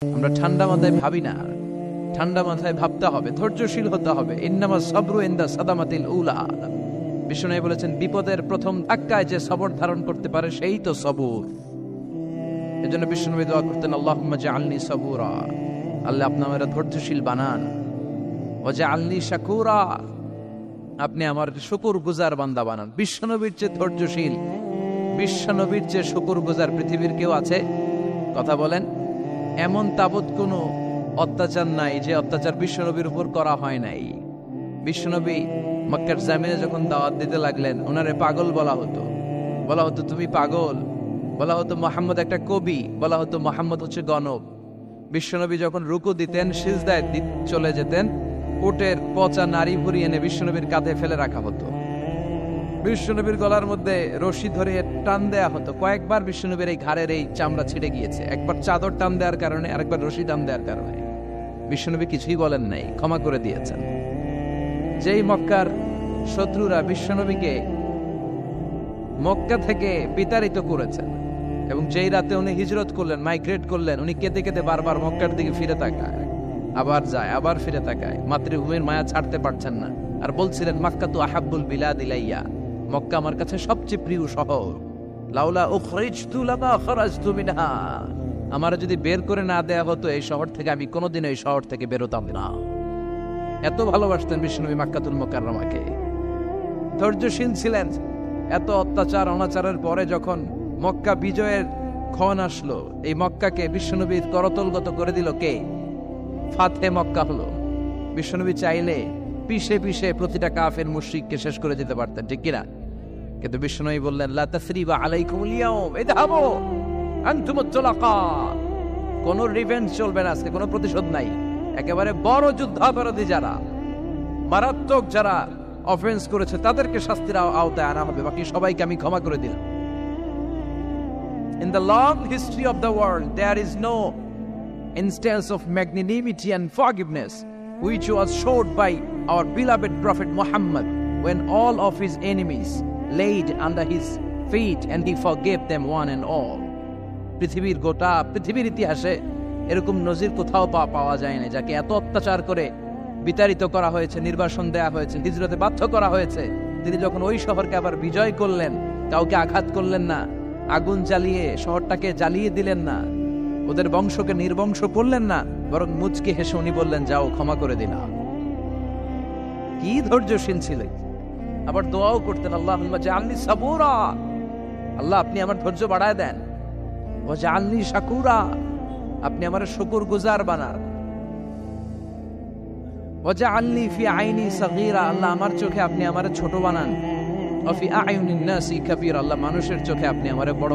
আমরা ঠান্ডা মাথায় ভাবি না, ঠান্ডা মাথায় ভাবতে হবে, ধৈর্যশীল হতে হবে। ইন্নামা সাবরু ইনদা সাদামাতিল উলা। বিষ্ণু বলেছেন, বিপদের প্রথম ধাক্কায় যে সবর ধারণ করতে পারে সেই তো সবুর। এজন্য বিষ্ণু দোয়া করতেন, আল্লাহুম্মা জাআলনি সাবুরা, আল্লাহ আপনি আমাকে ধৈর্যশীল বানান। ওয়া জাআলনি শাকুরা, আপনি আমার শুকরগুজার বান্দা বানান। বিশ্বনবীর চেয়ে ধৈর্যশীল, বিশ্বনবীর চেয়ে শুকরগুজার পৃথিবীর কেউ আছে? কথা বলেন। এমন তাবৎ কোনো অত্যাচার নাই যে অত্যাচার বিশ্বনবীর উপর করা হয় নাই। বিশ্বনবী মক্কার জামিনে যখন দাওয়াত দিতে লাগলেন, ওনারে পাগল বলা হতো, বলা হতো তুমি পাগল, বলা হতো মুহাম্মদ একটা কবি, বলা হতো মুহাম্মদ হচ্ছে গণক। বিশ্বনবী যখন রুকু দিতেন, সিজদায় চলে যেতেন, উটের পচা নারী ভুরি এনে বিশ্বনবীর কাঁধে ফেলে রাখা হতো। বিশ্বনবীর গলার মধ্যে রশি ধরে টান দেয়া হতো। কয়েকবার বিশ্বনবীর এই ঘাড়ের এই চামড়া ছিঁড়ে গিয়েছে, একবার চাদর টান দেওয়ার কারণে, আরেকবার রশি টান দেওয়ার কারণে। বিশ্বনবী কিছুই বলেন নাই, ক্ষমা করে দিয়েছেন। যেই মক্কার শত্রুরা বিশ্বনবীকে মক্কা থেকে বিতাড়িত করেছেন, এবং যেই রাতে উনি হিজরত করলেন, মাইগ্রেট করলেন, উনি কেঁদে কেঁদে বারবার মক্কার দিকে ফিরে তাকায়, আবার যায়, আবার ফিরে তাকায়, মাতৃভূমির মায়া ছাড়তে পারছেন না। আর বলছিলেন, মাক্কা তু আহাব্বুল বিলাদ ইলাইয়া, মক্কা আমার কাছে সবচেয়ে প্রিয় শহর। লাউলা উখরিজতু লামা খারাজতু মিনহা, আমার যদি বের করে না দেয়া হতো এই শহর থেকে, আমি কোনোদিন এই শহর থেকে বেরোতাম না। এত ভালোবাসতেন বিশ্বনবী মক্কাতুল মুকাররমাকে। ধৈর্যশীল ছিলেন। এত অত্যাচার অনাচারের পরে যখন মক্কা বিজয়ের ক্ষণ আসলো, এই মক্কাকে বিশ্বনবীর করতলগত করে দিল কে? ফাতে মক্কা হলো। বিশ্বনবী চাইলে পিষে পিষে প্রতিটা কাফের মুশরিককে শেষ করে দিতে পারতেন, ঠিক কিনা? কিন্তু বিশ্বনবী বললেন, লা তাসরিবা আলাইকুমুল ইয়াউম ইযহাবু আনতুমুত তুলাকা, কোন রিভেঞ্জ চলবে না আজকে, কোনো প্রতিশোধ নাই। একেবারে বড় যুদ্ধাপরাধী যারা, মারাত্মক যারা অফেন্স করেছে, তাদেরকে শাস্তির আওতায় আনা হবে, বাকি সবাইকে আমি ক্ষমা করে দিলাম। In the long history of the world, there is no instance of magnanimity and forgiveness which was showed by our beloved Prophet Muhammad when all of his enemies laid under his feet and he forgave them one and all. পৃথিবীর গোটা পৃথিবীর ইতিহাসে এরকম নজির কোথাও পাওয়া যায় না, যাকে এত অত্যাচার করে বিতাড়িত করা হয়েছে, নির্বাসন দেয়া হয়েছে, হিজরতে বাধ্য করা হয়েছে। তিনি যখন ওই শহরকে আবার বিজয় করলেন, কাউকে আঘাত করলেন না, আগুন জ্বালিয়ে শহরটাকে জ্বালিয়ে দিলেন না, ওদের বংশকে নির্বংশ করলেন না, বরং মুচকি হেসে উনি বললেন, যাও ক্ষমা করে দিলাম। কি ধৈর্যশীল ছিলেন। আবার দোয়াও করতেন, আল্লাহুম্মা জাআলনি সাবুরা, আল্লাহ আপনি আমার ধৈর্য বাড়ায় দেন। ওয়া জাআলনি শাকুরা, আপনি আমার শুকরগুজার বানান। ওয়া জাআলনি ফি আইনি সাগীরা, আল্লাহ আমার চোখে আপনি আমারে ছোট বানান। ওয়া ফি আয়ুনিন নাসি কাবীরা, আল্লাহ মানুষের চোখে আপনি আমারে বড়